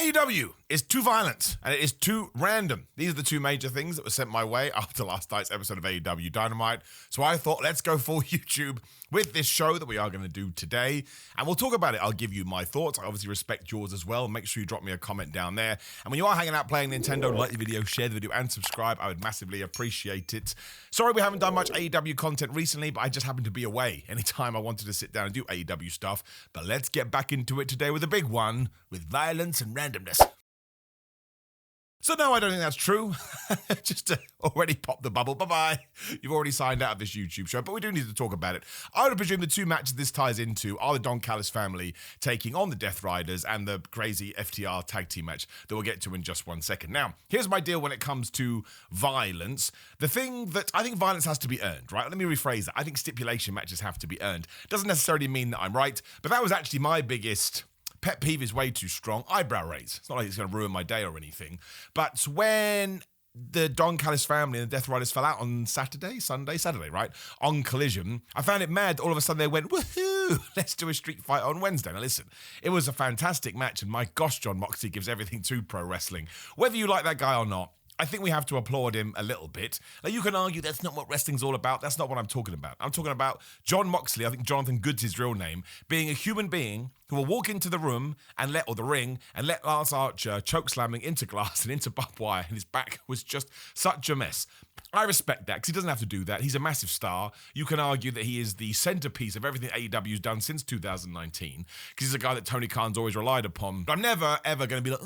AEW is too violent and it is too random. These are the two major things that were sent my way after last night's episode of AEW Dynamite. So I thought, let's go full YouTube with this show that we are going to do today. And we'll talk about it. I'll give you my thoughts. I obviously respect yours as well. Make sure you drop me a comment down there. And when you are hanging out playing Nintendo, like the video, share the video, and subscribe. I would massively appreciate it. Sorry we haven't done much AEW content recently, but I just happened to be away anytime I wanted to sit down and do AEW stuff. But let's get back into it today with a big one, with violence and randomness. So no, I don't think that's true. Just to already pop the bubble. Bye-bye. You've already signed out of this YouTube show, but we do need to talk about it. I would presume the two matches this ties into are the Don Callis family taking on the Death Riders and the crazy FTR tag team match that we'll get to in just 1 second. Now, here's my deal when it comes to violence. The thing that I think violence has to be earned, right? Let me rephrase that. I think stipulation matches have to be earned. Doesn't necessarily mean that I'm right, but that was actually my biggest pet peeve is way too strong. Eyebrow raise. It's not like it's going to ruin my day or anything. But when the Don Callis family and the Death Riders fell out on Saturday, right? On Collision, I found it mad. All of a sudden they went, woohoo, let's do a street fight on Wednesday. Now listen, it was a fantastic match. And my gosh, John Moxley gives everything to pro wrestling. Whether you like that guy or not, I think we have to applaud him a little bit. Like, you can argue that's not what wrestling's all about. That's not what I'm talking about. I'm talking about John Moxley, I think Jonathan Good's his real name, being a human being who will walk into the ring and let Lance Archer choke slamming into glass and into barbed wire, and his back was just such a mess. I respect that because he doesn't have to do that. He's a massive star. You can argue that he is the centerpiece of everything AEW's done since 2019 because he's a guy that Tony Khan's always relied upon. But I'm never, ever going to be like,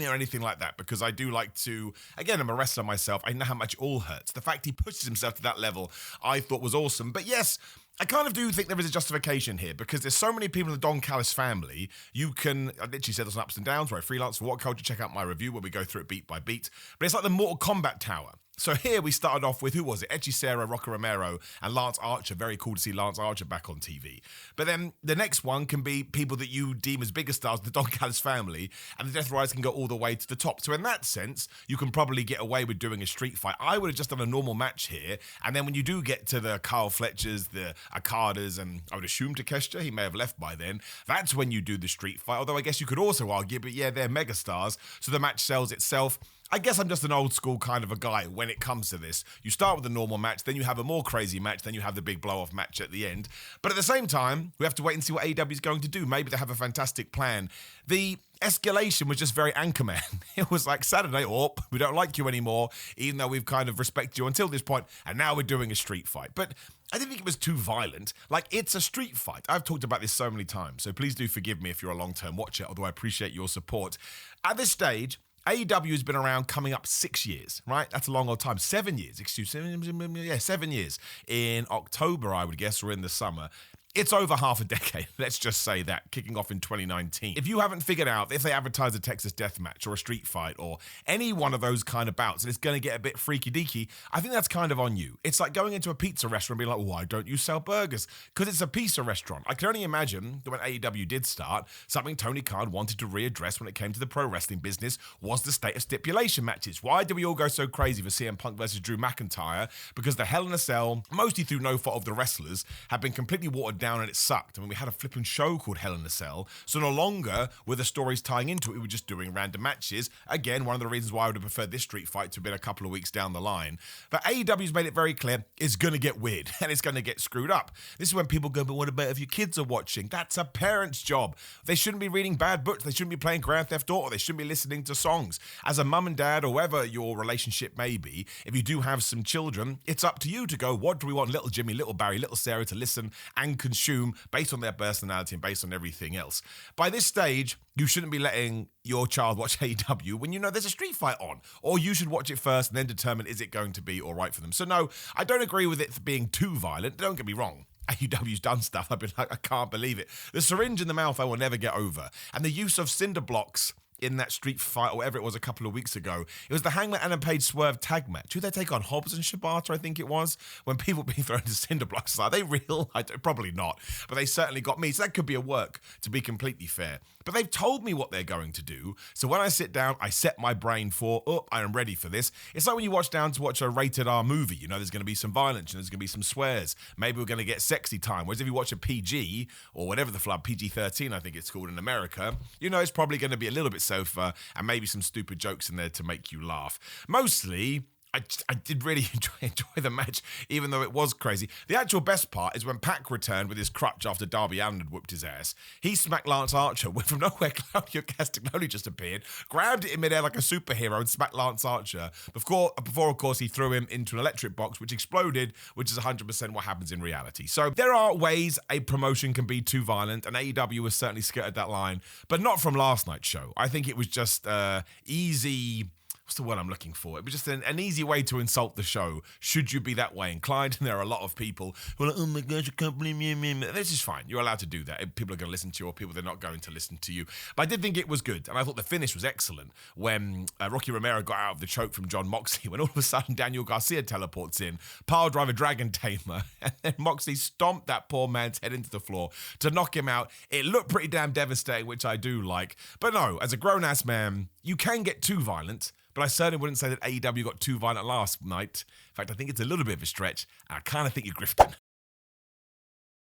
or anything like that because I do like to, again, I'm a wrestler myself. I know how much it all hurts. The fact he pushes himself to that level, I thought was awesome. But yes, I kind of do think there is a justification here because there's so many people in the Don Callis family. You can, I literally said there's ups and downs where I freelance for What Culture. Check out my review where we go through it beat by beat. But it's like the Mortal Kombat Tower. So here we started off with, who was it? Hechicero, Rocky Romero, and Lance Archer. Very cool to see Lance Archer back on TV. But then the next one can be people that you deem as bigger stars, the Don Callis family, and the Death Riders can go all the way to the top. So in that sense, you can probably get away with doing a street fight. I would have just done a normal match here, and then when you do get to the Kyle Fletchers, the Akadas, and I would assume Takeshita, he may have left by then, that's when you do the street fight. Although I guess you could also argue, but yeah, they're megastars, so the match sells itself. I guess I'm just an old school kind of a guy when it comes to this. You start with a normal match, then you have a more crazy match, then you have the big blow-off match at the end. But at the same time, we have to wait and see what AEW is going to do. Maybe they have a fantastic plan. The escalation was just very Anchorman. It was like Saturday, we don't like you anymore, even though we've kind of respected you until this point, and now we're doing a street fight. But I didn't think it was too violent. Like, it's a street fight. I've talked about this so many times, so please do forgive me if you're a long-term watcher, although I appreciate your support. At this stage, AEW has been around coming up 6 years, right? That's a long old time. 7 years, 7 years. In October, I would guess, or in the summer. It's over half a decade, let's just say that, kicking off in 2019. If you haven't figured out if they advertise a Texas death match or a street fight or any one of those kind of bouts and it's going to get a bit freaky-deaky, I think that's kind of on you. It's like going into a pizza restaurant and being like, why don't you sell burgers? Because it's a pizza restaurant. I can only imagine that when AEW did start, something Tony Khan wanted to readdress when it came to the pro wrestling business was the state of stipulation matches. Why do we all go so crazy for CM Punk versus Drew McIntyre? Because the Hell in a Cell, mostly through no fault of the wrestlers, have been completely watered down and it sucked. I mean, we had a flipping show called Hell in a Cell, so no longer were the stories tying into it, we were just doing random matches. Again, one of the reasons why I would have preferred this street fight to have been a couple of weeks down the line. But AEW's made it very clear it's going to get weird and it's going to get screwed up. This is when people go, but what about if your kids are watching? That's a parent's job. They shouldn't be reading bad books. They shouldn't be playing Grand Theft Auto. They shouldn't be listening to songs. As a mum and dad, or whoever your relationship may be, if you do have some children, it's up to you to go, what do we want little Jimmy, little Barry, little Sarah to listen and consume based on their personality and based on everything else. By this stage, you shouldn't be letting your child watch AEW when you know there's a street fight on. Or you should watch it first and then determine is it going to be all right for them. So no, I don't agree with it being too violent. Don't get me wrong. AEW's done stuff. I've been like, I can't believe it. The syringe in the mouth I will never get over. And the use of cinder blocks in that street fight, or whatever it was a couple of weeks ago. It was the Hangman Adam Page Swerve tag match. Who they take on? Hobbs and Shibata, I think it was. When people being thrown into cinder blocks, are they real? Probably not. But they certainly got me. So that could be a work, to be completely fair. But they've told me what they're going to do. So when I sit down, I set my brain for, I am ready for this. It's like when you watch a rated R movie. You know, there's going to be some violence and there's going to be some swears. Maybe we're going to get sexy time. Whereas if you watch a PG, or whatever the flood, PG-13, I think it's called in America, you know, it's probably going to be a little bit sofa, and maybe some stupid jokes in there to make you laugh. Mostly, I did really enjoy the match, even though it was crazy. The actual best part is when Pac returned with his crutch after Darby Allin had whooped his ass. He smacked Lance Archer, when from nowhere Claudio Castagnoli just appeared, grabbed it in midair like a superhero and smacked Lance Archer. Before, of course, he threw him into an electric box, which exploded, which is 100% what happens in reality. So there are ways a promotion can be too violent, and AEW has certainly skirted that line, but not from last night's show. I think it was just easy... What's the word I'm looking for? It was just an easy way to insult the show, should you be that way inclined. And there are a lot of people who are like, oh my gosh, I can't believe me. This is fine. You're allowed to do that. People are going to listen to you, or people they're not going to listen to you. But I did think it was good. And I thought the finish was excellent when Rocky Romero got out of the choke from John Moxley, when all of a sudden Daniel Garcia teleports in, pile driver Dragon Tamer, and then Moxley stomped that poor man's head into the floor to knock him out. It looked pretty damn devastating, which I do like. But no, as a grown-ass man, you can get too violent. But I certainly wouldn't say that AEW got too violent last night. In fact, I think it's a little bit of a stretch, and I kind of think you're grifting.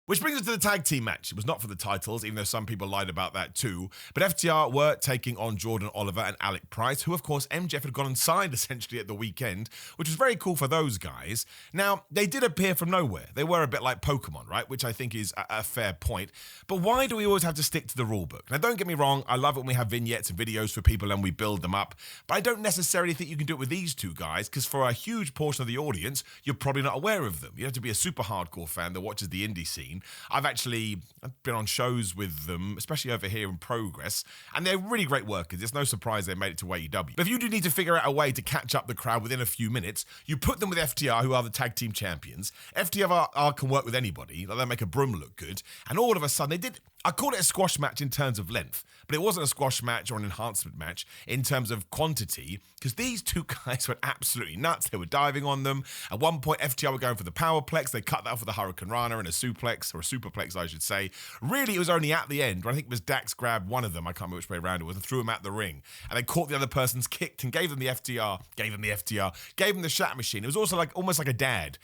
Which brings us to the tag team match. It was not for the titles, even though some people lied about that too. But FTR were taking on Jordan Oliver and Alec Price, who, of course, MJF had gone and signed essentially at the weekend, which was very cool for those guys. Now, they did appear from nowhere. They were a bit like Pokemon, right? Which I think is a fair point. But why do we always have to stick to the rule book? Now, don't get me wrong. I love it when we have vignettes and videos for people and we build them up. But I don't necessarily think you can do it with these two guys, because for a huge portion of the audience, you're probably not aware of them. You have to be a super hardcore fan that watches the indie scene. I've been on shows with them, especially over here in Progress, and they're really great workers. It's no surprise they made it to AEW. But if you do need to figure out a way to catch up the crowd within a few minutes, you put them with FTR, who are the tag team champions. FTR can work with anybody. They make a broom look good. And all of a sudden, I call it a squash match in terms of length, but it wasn't a squash match or an enhancement match in terms of quantity, because these two guys went absolutely nuts. They were diving on them. At one point, FTR were going for the powerplex. They cut that off with a Hurricane Rana and a suplex, or a superplex, I should say. Really, it was only at the end, where I think it was Dax grabbed one of them, I can't remember which way around it was, and threw him at the ring. And they caught the other person's kick and gave them the FTR, gave them the Shatter Machine. It was also almost like a dad,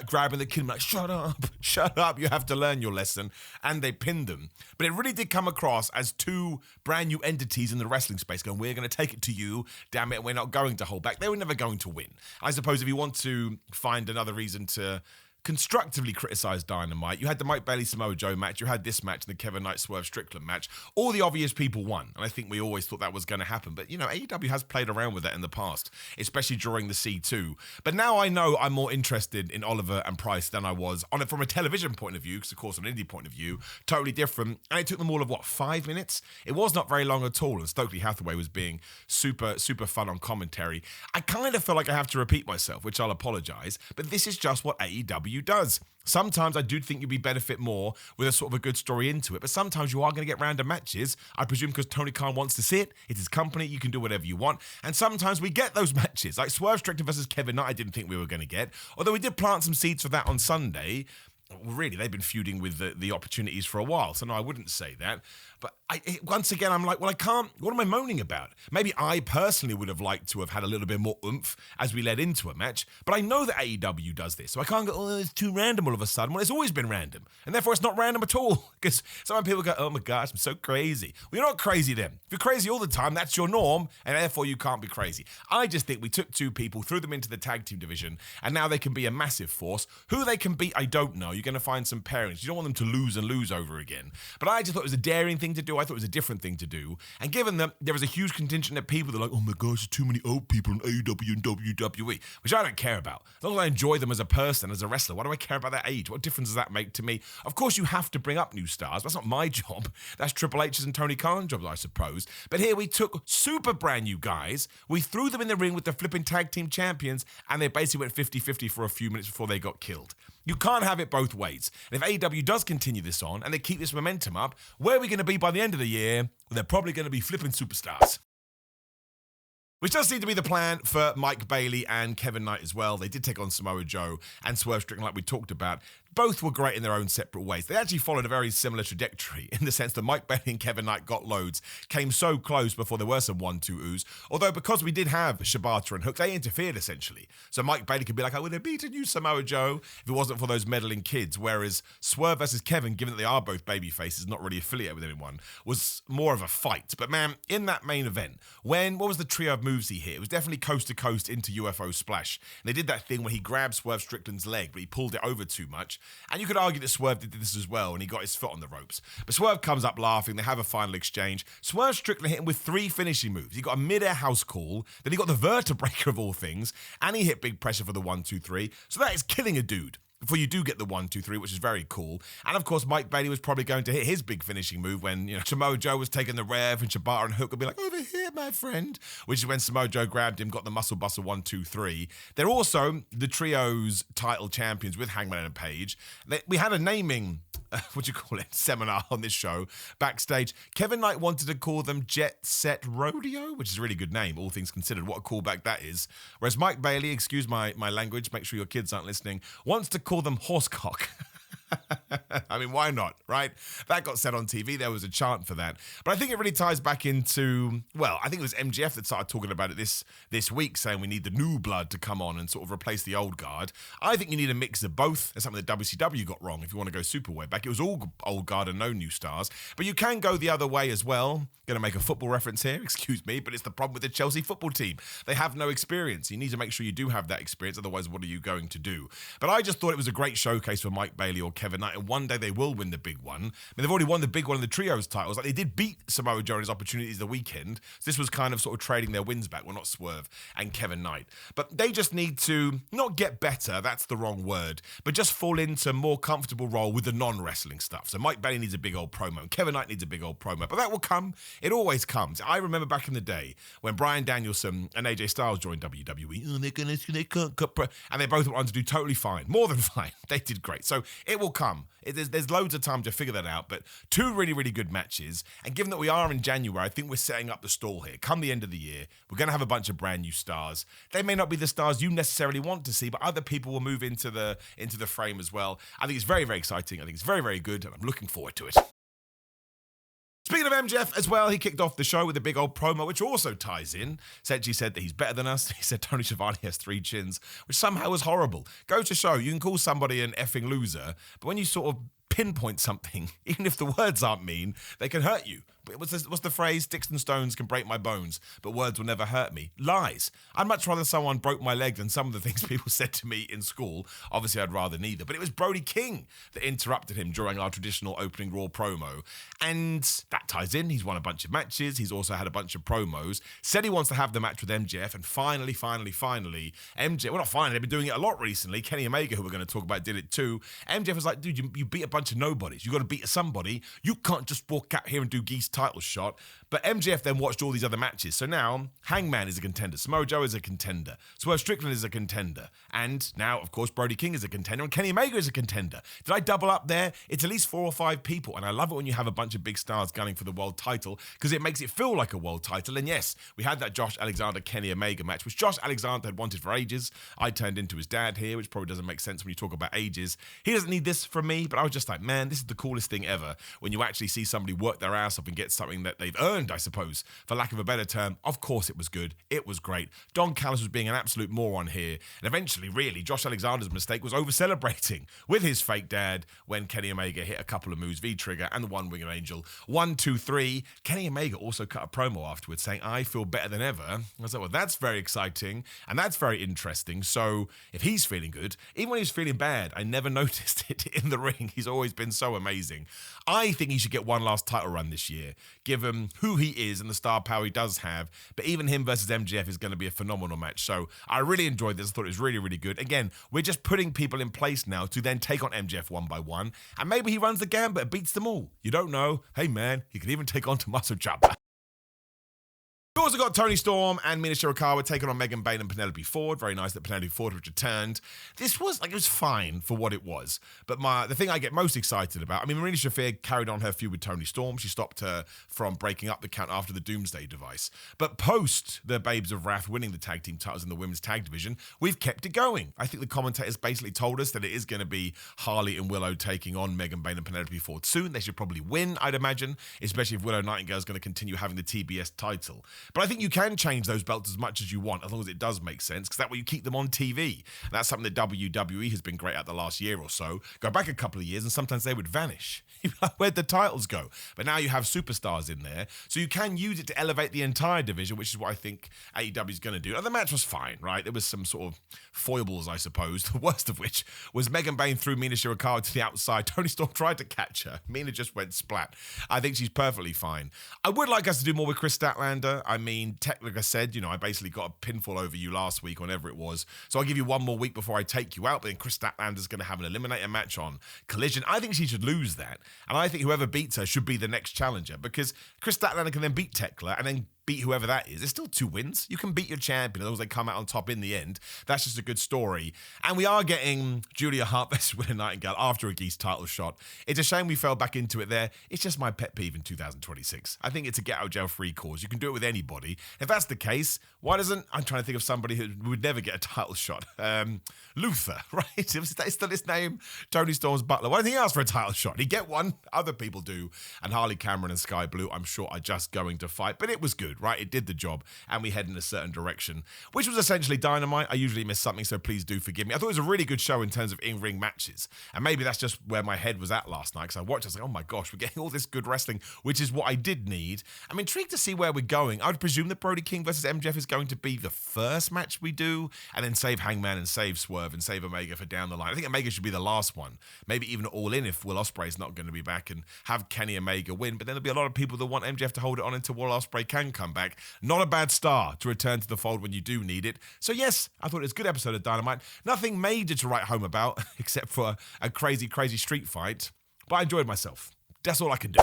grabbing the kid, like, shut up, you have to learn your lesson. And they pinned them. But it really did come across as two brand new entities in the wrestling space going, we're going to take it to you, damn it, we're not going to hold back. They were never going to win. I suppose if you want to find another reason to constructively criticised Dynamite. You had the Mike Bailey Samoa Joe match, you had this match, the Kevin Knight Swerve Strickland match. All the obvious people won, and I think we always thought that was going to happen. But, AEW has played around with that in the past, especially during the C2. But now I know I'm more interested in Oliver and Price than I was on it from a television point of view, because, of course, on an indie point of view, totally different. And it took them all of, 5 minutes? It was not very long at all, and Stokely Hathaway was being super, super fun on commentary. I kind of feel like I have to repeat myself, which I'll apologise, but this is just what AEW does. Sometimes I do think you'd be benefit more with a sort of a good story into it, but sometimes you are going to get random matches, I presume because Tony Khan wants to see it. It's his company, you can do whatever you want, and sometimes we get those matches, like Swerve Strickland versus Kevin Knight. I didn't think we were going to get, although we did plant some seeds for that on Sunday. Well, really, they've been feuding with the opportunities for a while, so no, I wouldn't say that. But once again, I'm like, well, I can't. What am I moaning about? Maybe I personally would have liked to have had a little bit more oomph as we led into a match, but I know that AEW does this, so I can't go, oh, it's too random all of a sudden. Well, it's always been random, and therefore it's not random at all, because some people go, oh my gosh, I'm so crazy. Well, you're not crazy then. If you're crazy all the time, that's your norm, and therefore you can't be crazy. I just think we took two people, threw them into the tag team division, and now they can be a massive force. Who they can beat, I don't know. You're going to find some pairings. You don't want them to lose and lose over again. But I just thought it was a daring thing to do. I thought it was a different thing to do. And given that there was a huge contingent of people that are like, oh my gosh, there's too many old people in AEW and WWE, which I don't care about. As long as I enjoy them as a person, as a wrestler, why do I care about their age? What difference does that make to me? Of course, you have to bring up new stars. That's not my job. That's Triple H's and Tony Khan's job, I suppose. But here we took super brand new guys. We threw them in the ring with the flipping tag team champions, and they basically went 50-50 for a few minutes before they got killed. You can't have it both ways. And if AEW does continue this on and they keep this momentum up, where are we going to be by the end of the year? Well, they're probably going to be flipping superstars. Which does seem to be the plan for Mike Bailey and Kevin Knight as well. They did take on Samoa Joe and Swerve Strickland like we talked about. Both were great in their own separate ways. They actually followed a very similar trajectory in the sense that Mike Bailey and Kevin Knight got loads, came so close before there were some 1-2-oohs. Although because we did have Shibata and Hook, they interfered essentially. So Mike Bailey could be like, I would have beaten you, Samoa Joe, if it wasn't for those meddling kids. Whereas Swerve versus Kevin, given that they are both baby faces, not really affiliated with anyone, was more of a fight. But man, in that main event, what was the trio of moves he hit? It was definitely coast to coast into UFO splash. And they did that thing where he grabbed Swerve Strickland's leg, but he pulled it over too much. And you could argue that Swerve did this as well, and he got his foot on the ropes. But Swerve comes up laughing. They have a final exchange. Swerve Strickland hit him with 3 finishing moves. He got a mid-air house call, then he got the vertebraker of all things, and he hit big pressure for the 1-2-3. So that is killing a dude before you do get the 1-2-3, which is very cool. And of course, Mike Bailey was probably going to hit his big finishing move when, Samoa Joe was taking the rev and Shibata and Hook would be like, over here, my friend, which is when Samoa Joe grabbed him, got the muscle bustle 1-2-3. They're also the trio's title champions with Hangman and Page. We had a naming, seminar on this show backstage. Kevin Knight wanted to call them Jet Set Rodeo, which is a really good name, all things considered. What a callback that is. Whereas Mike Bailey, excuse my language, make sure your kids aren't listening, wants to call them Horsecock. I mean, why not, right? That got said on TV. There was a chant for that. But I think it really ties back into, I think it was MJF that started talking about it this week, saying we need the new blood to come on and sort of replace the old guard. I think you need a mix of both. That's something that WCW got wrong if you want to go super way back. It was all old guard and no new stars. But you can go the other way as well. Going to make a football reference here, excuse me, but it's the problem with the Chelsea football team. They have no experience. You need to make sure you do have that experience. Otherwise, what are you going to do? But I just thought it was a great showcase for Mike Bailey or Kevin Knight, and one day they will win the big one. I mean, they've already won the big one in the trios titles. Like, they did beat Samoa Joe in his opportunities the weekend. So this was kind of sort of trading their wins back. Well, not Swerve and Kevin Knight. But they just need to not get better, that's the wrong word, but just fall into a more comfortable role with the non-wrestling stuff. So Mike Bailey needs a big old promo, and Kevin Knight needs a big old promo. But that will come. It always comes. I remember back in the day when Bryan Danielson and AJ Styles joined WWE, and they both went on to do totally fine. More than fine. They did great. So it will come. There's loads of time to figure that out, but 2 really, really good matches. And given that we are in January, I think we're setting up the stall here. Come the end of the year, we're going to have a bunch of brand new stars. They may not be the stars you necessarily want to see, but other people will move into the frame as well. I think it's very, very exciting. I think it's very, very good, and I'm looking forward to it. Speaking of MJF as well, he kicked off the show with a big old promo, which also ties in. Essentially said that he's better than us. He said Tony Schiavone has 3 chins, which somehow was horrible. Go to show, you can call somebody an effing loser, but when you sort of pinpoint something, even if the words aren't mean, they can hurt you. But what's the phrase? Sticks and stones can break my bones, but words will never hurt me. Lies. I'd much rather someone broke my leg than some of the things people said to me in school. Obviously, I'd rather neither. But it was Brody King that interrupted him during our traditional opening Raw promo. And that ties in. He's won a bunch of matches. He's also had a bunch of promos. Said he wants to have the match with MJF. And finally, MJF, well, not finally, they've been doing it a lot recently. Kenny Omega, who we're going to talk about, did it too. MJF was like, dude, you beat a bunch of nobodies. You got to beat somebody. You can't just walk out here and do Geese title shot. But MJF then watched all these other matches. So now Hangman is a contender. Samoa Joe is a contender. Swerve Strickland is a contender. And now, of course, Brody King is a contender. And Kenny Omega is a contender. Did I double up there? It's at least 4 or 5 people. And I love it when you have a bunch of big stars gunning for the world title because it makes it feel like a world title. And yes, we had that Josh Alexander-Kenny Omega match, which Josh Alexander had wanted for ages. I turned into his dad here, which probably doesn't make sense when you talk about ages. He doesn't need this from me, but I was just like, man, this is the coolest thing ever when you actually see somebody work their ass off and get something that they've earned, I suppose, for lack of a better term. Of course it was good. It was great. Don Callis was being an absolute moron here. And eventually, really, Josh Alexander's mistake was over-celebrating with his fake dad when Kenny Omega hit a couple of moves, V-trigger and the one-winged angel. 1, 2, 3. Kenny Omega also cut a promo afterwards saying, I feel better than ever. I was like, well, that's very exciting and that's very interesting. So if he's feeling good, even when he's feeling bad, I never noticed it in the ring. He's always been so amazing. I think he should get one last title run this year, given who he is and the star power he does have. But even him versus MJF is going to be a phenomenal match. So I really enjoyed this. I thought it was really, really good. Again, we're just putting people in place now to then take on MJF one by one. And maybe he runs the gambit and beats them all. You don't know. Hey, man, he could even take on Tommaso Ciampa. We also got Toni Storm and Mina Shirakawa taking on Megan Bayne and Penelope Ford. Very nice that Penelope Ford returned. This was, it was fine for what it was. But the thing I get most excited about, Marina Shafir carried on her feud with Toni Storm. She stopped her from breaking up the count after the Doomsday device. But post the Babes of Wrath winning the tag team titles in the women's tag division, we've kept it going. I think the commentators basically told us that it is going to be Harley and Willow taking on Megan Bayne and Penelope Ford soon. They should probably win, I'd imagine, especially if Willow Nightingale is going to continue having the TBS title. But I think you can change those belts as much as you want, as long as it does make sense, because that way you keep them on TV. And that's something that WWE has been great at the last year or so. Go back a couple of years, and sometimes they would vanish. Where'd the titles go? But now you have superstars in there, so you can use it to elevate the entire division, which is what I think AEW is going to do. And the match was fine, right? There was some sort of foibles, I suppose, the worst of which was Megan Bayne threw Mina Shirakawa to the outside. Toni Storm tried to catch her. Mina just went splat. I think she's perfectly fine. I would like us to do more with Chris Statlander. Like I said, I basically got a pinfall over you last week, whenever it was. So I'll give you one more week before I take you out. But then Chris Statlander's going to have an eliminator match on Collision. I think she should lose that. And I think whoever beats her should be the next challenger, because Chris Statlander can then beat Tekla and then beat whoever that is. There's still 2 wins. You can beat your champion as long as they come out on top in the end. That's just a good story. And we are getting Julia Hart versus Willow Nightingale after a Geese title shot. It's a shame we fell back into it there. It's just my pet peeve in 2026. I think it's a get out of jail free cause. You can do it with anybody. If that's the case, why doesn't, I'm trying to think of somebody who would never get a title shot. Luther, right? Is that still his name? Toni Storm's butler. Why didn't he ask for a title shot? He'd get one. Other people do. And Harley Cameron and Sky Blue, I'm sure, are just going to fight. But it was good, right? It did the job, and we head in a certain direction, which was essentially Dynamite. I usually miss something, so please do forgive me. I thought it was a really good show in terms of in-ring matches, and maybe that's just where my head was at last night, because I watched, I was like, oh my gosh, we're getting all this good wrestling, which is what I did need. I'm intrigued to see where we're going. I would presume that Brody King versus MJF is going to be the first match we do, and then save Hangman and save Swerve and save Omega for down the line. I think Omega should be the last one, maybe even All In if Will Ospreay's not going to be back, and have Kenny Omega win, but then there'll be a lot of people that want MJF to hold it on until Will Ospreay can come back. Not a bad star to return to the fold when you do need it. So yes, I thought it was a good episode of Dynamite. Nothing major to write home about, except for a crazy, crazy street fight. But I enjoyed myself. That's all I can do.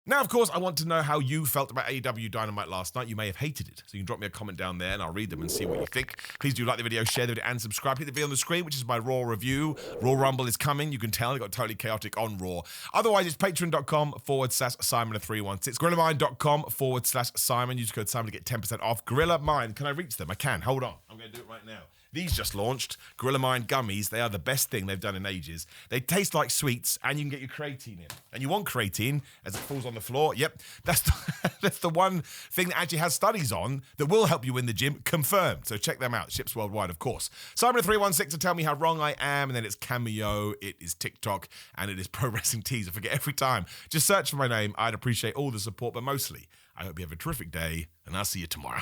Now, of course, I want to know how you felt about AEW Dynamite last night. You may have hated it, so you can drop me a comment down there and I'll read them and see what you think. Please do like the video, share the video, and subscribe. Hit the video on the screen, which is my Raw review. Raw Rumble is coming. You can tell it got totally chaotic on Raw. Otherwise, it's patreon.com/Simon316. GorillaMind.com/Simon. Use code Simon to get 10% off. Gorilla Mind. Can I reach them? I can. Hold on. I'm going to do it right now. These just launched. Gorilla Mind gummies. They are the best thing they've done in ages. They taste like sweets, and you can get your creatine in. And you want creatine as it falls on the floor. Yep, that's the one thing that actually has studies on that will help you in the gym. Confirmed. So check them out. Ships worldwide, of course. Simon316 to tell me how wrong I am. And then it's Cameo, it is TikTok, and it is Pro Wrestling Tees. I forget every time. Just search for my name. I'd appreciate all the support, but mostly, I hope you have a terrific day, and I'll see you tomorrow.